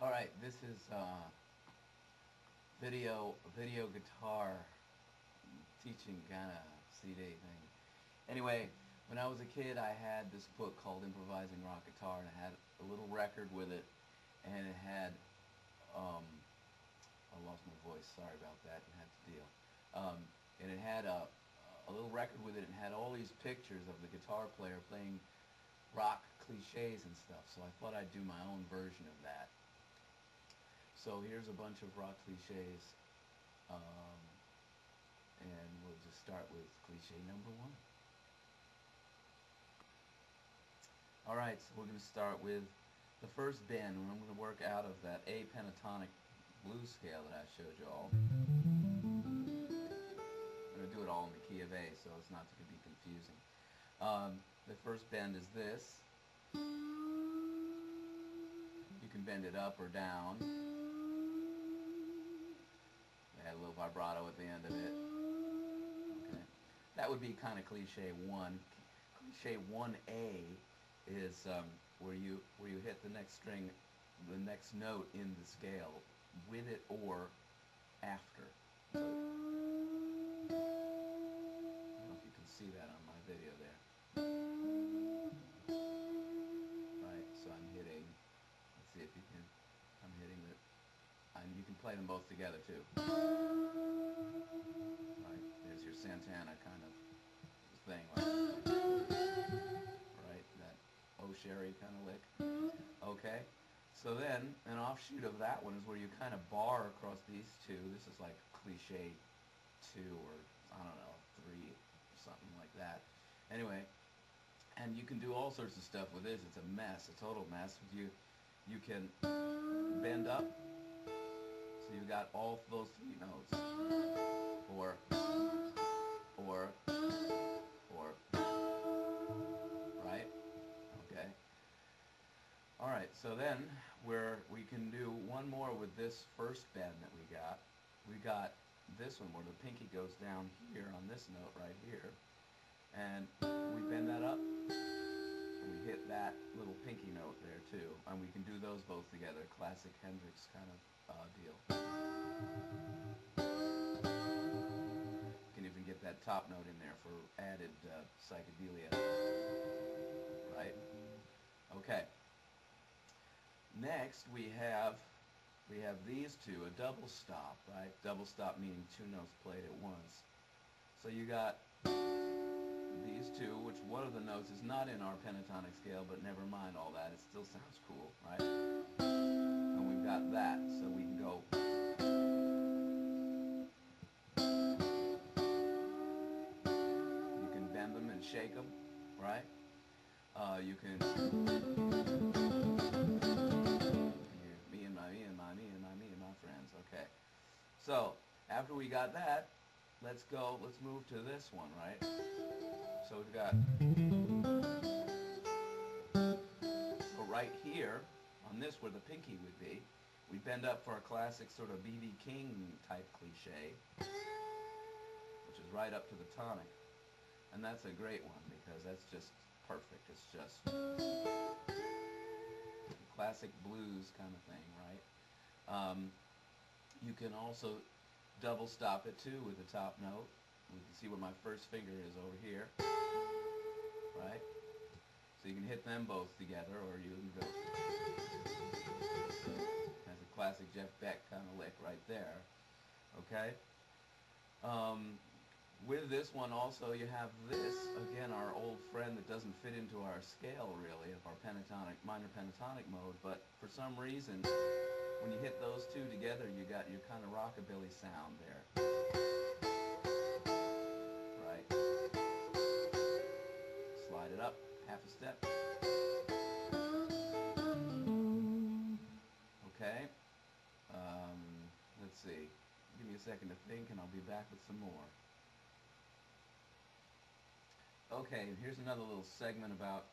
Alright, this is video guitar teaching kind of CD thing. Anyway, when I was a kid I had this book called Improvising Rock Guitar, and it had a little record with it, and it had I lost my voice, sorry about that, and had to deal. And it had a little record with it, and had all these pictures of the guitar player playing rock cliches and stuff, so I thought I'd do my own version of that. So here's a bunch of rock cliches, and we'll just start with cliche number one. Alright, so we're going to start with the first bend, and I'm going to work out of that A pentatonic blues scale that I showed you all. I'm going to do it all in the key of A, so it's not to be confusing. The first bend is this. You can bend it up or down. Add a little vibrato at the end of it. Okay. That would be kind of cliche 1. Cliche 1A is where you hit the next string, the next note in the scale, with it or after. So, I don't know if you can see that on my video there. Right, so I'm hitting, let's see if you can, I'm hitting the, and you can play them both together too. Right, there's your Santana kind of thing, right, that O Sherry kind of lick. Okay, so then an offshoot of that one is where you kind of bar across these two. This is like cliche 2 or I don't know 3 or something like that. Anyway, and you can do all sorts of stuff with this. It's a mess, a total mess. You can bend up, so you got all those 3 notes, or, right? Okay. All right. So then we can do one more with this first bend that we got. We got this one where the pinky goes down here on this note right here, and we bend that up. We hit that little pinky note there too, and we can do those both together. Classic Hendrix kind of deal. You can even get that top note in there for added psychedelia. Right? Okay. Next we have these two, a double stop, right? Double stop meaning 2 notes played at once. So you got these two, which one of the notes is not in our pentatonic scale, but never mind all that, it still sounds cool, right? And we've got that, so we can go. You can bend them and shake them, right? You can me and my friends. Okay. So after we got that, let's move to this one, right? So we've got, so right here on this where the pinky would be, we bend up for a classic sort of B.B. King type cliche, which is right up to the tonic. And that's a great one because that's just perfect. It's just classic blues kind of thing, right? You can also double stop it too with the top note. We can see where my first finger is over here, right? So you can hit them both together, or you can go. That's a classic Jeff Beck kind of lick right there. Okay. With this one also you have this, again, our old friend that doesn't fit into our scale really of our pentatonic, minor pentatonic mode, but for some reason when you hit those two together you got your kind of rockabilly sound there. Right? Slide it up half a step. Okay. Let's see. Give me a second to think and I'll be back with some more. Okay, here's another little segment about,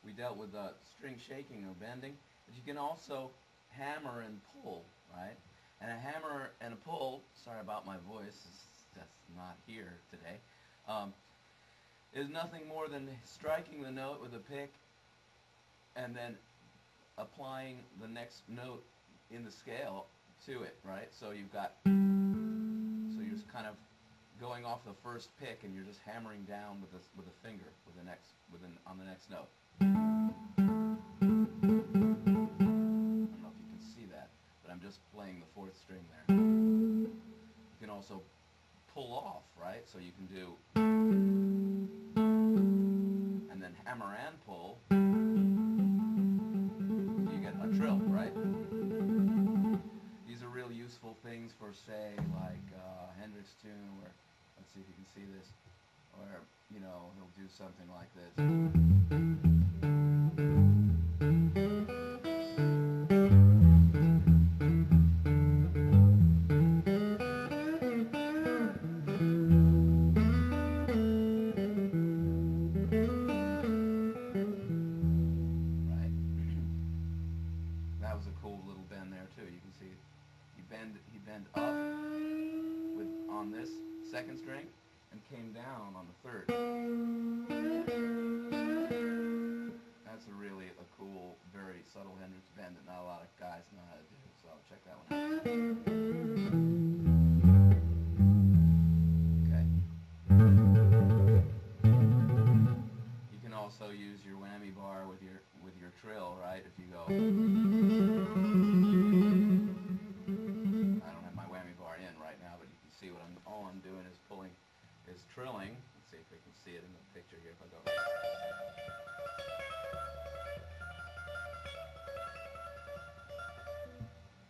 we dealt with string shaking or bending, but you can also hammer and pull, right? And a hammer and a pull, sorry about my voice, it's just not here today, is nothing more than striking the note with a pick and then applying the next note in the scale to it, right? So you've got, so you're just kind of going off the first pick, and you're just hammering down with a finger on the next note. I don't know if you can see that, but I'm just playing the fourth string there. You can also pull off, right? So you can do, and then hammer and pull. You get a trill, right? These are real useful things for, say, like Hendrix tune, where, let's see if you can see this, where, you know, he'll do something like this. Right? That was a cool little bend there too. You can see he bend up on this second string and came down on the third. That's really a cool, very subtle Hendrix bend that not a lot of guys know how to do, so I'll check that one out. Okay. You can also use your whammy bar with your trill, right? If you go, I don't have my whammy bar in right now, but you can see what all I'm doing is trilling. Let's see if we can see it in the picture here. If I go,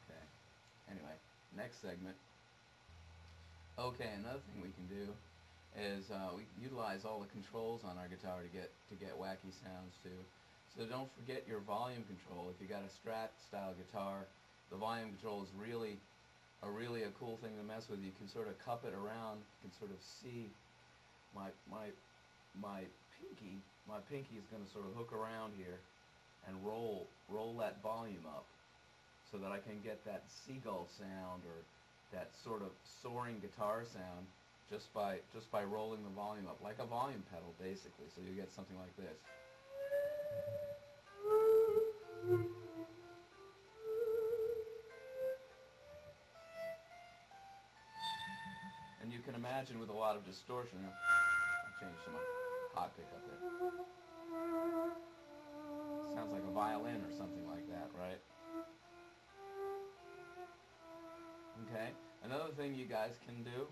okay. Anyway, next segment. Okay, another thing we can do is we utilize all the controls on our guitar to get wacky sounds too. So don't forget your volume control. If you got a Strat style guitar, the volume control is really a cool thing to mess with. You can sort of cup it around. You can sort of see my pinky is going to sort of hook around here and roll that volume up, so that I can get that seagull sound, or that sort of soaring guitar sound, just by rolling the volume up, like a volume pedal basically. So you get something like this. And you can imagine with a lot of distortion, I'll change some hot pickup there. Sounds like a violin or something like that, right? Okay, another thing you guys can do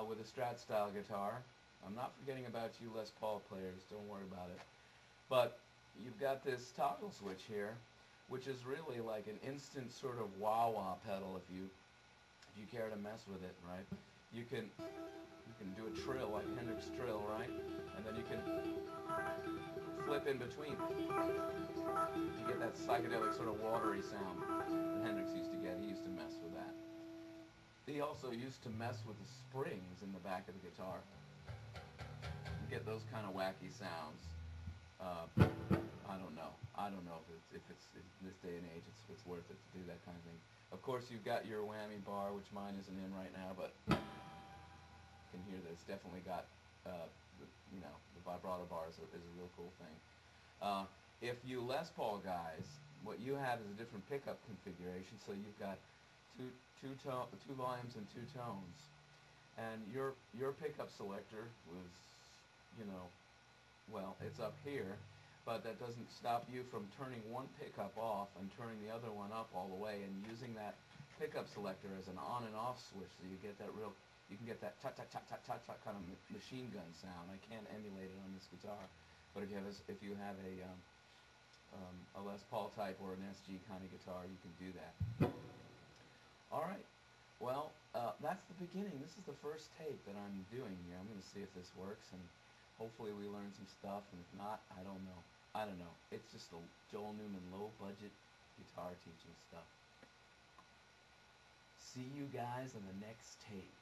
with a Strat style guitar, I'm not forgetting about you Les Paul players, don't worry about it, but you've got this toggle switch here, which is really like an instant sort of wah-wah pedal if you care to mess with it, right? You can do a trill, like Hendrix trill, right? And then you can flip in between. You get that psychedelic sort of watery sound that Hendrix used to get. He used to mess with that. He also used to mess with the springs in the back of the guitar. You get those kind of wacky sounds. I don't know if it's in this day and age it's worth it to do that kind of thing. Of course, you've got your whammy bar, which mine isn't in right now, but you can hear that it's definitely got the vibrato bar is a real cool thing. If you Les Paul guys, what you have is a different pickup configuration. So you've got two volumes and two tones, and your pickup selector was, well, it's up here, but that doesn't stop you from turning one pickup off and turning the other one up all the way, and using that pickup selector as an on and off switch, so you get that you can get that ta-ta-ta-ta-ta-ta kind of machine gun sound. I can't emulate it on this guitar, but if you have a Les Paul type or an SG kind of guitar, you can do that. All right, well, that's the beginning. This is the first tape that I'm doing here. I'm going to see if this works, and hopefully we learn some stuff, and if not, I don't know. It's just a Joel Newman low-budget guitar teaching stuff. See you guys on the next tape.